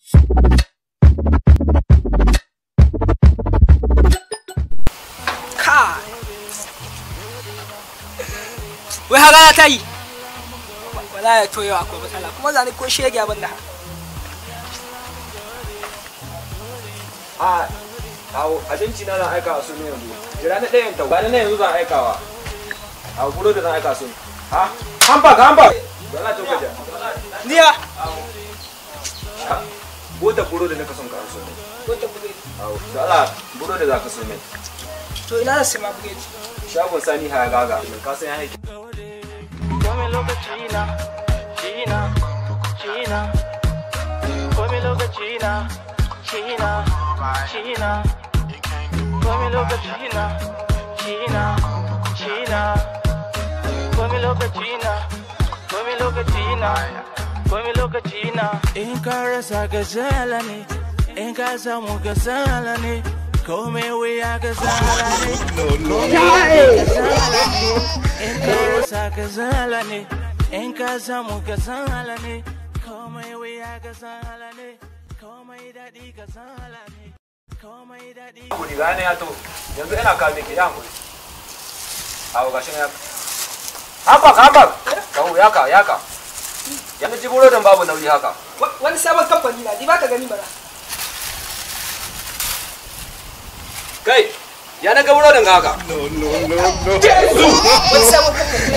Kai. Wai haka ta yi. Wallahi to yau akwai matsala kuma zani ko shege abin da. Abinci na zan aika su ne yanzu. Jira na ɗayan tau. Gani na yanzu zan aikawa. Buro da zan aika su. Hamba. Bala to kaja. Niya. Bota buro da naka son ka so ne. Bota buro. To Allah buro da zaka so ne. To ina da sima buro. Shagon Sani haya gaga. Ka san ya haike. Come lokaci na, China. Come lokaci na, China. Come lokaci na, China. Come lokaci na. In ka rasa ka zala ne, in ka samu ka zala ne. Come wuya ka zala ne. In ka rasa ka zala ne, in ka samu ka zala ne. Come wuya ka zala ne. Come daɗi ka zala ne. Come daɗi. Kudi gane ya to. Yanzu ina kawo miki ya muri. Gashi ya. Hamba. Kawo yaka. Yanzu ji burodin babu nauyi haka. Wani sabon kamfani na, di baka gani bara. Kai, ya na ga burodin ga haka. No. Wani sabon kamfani.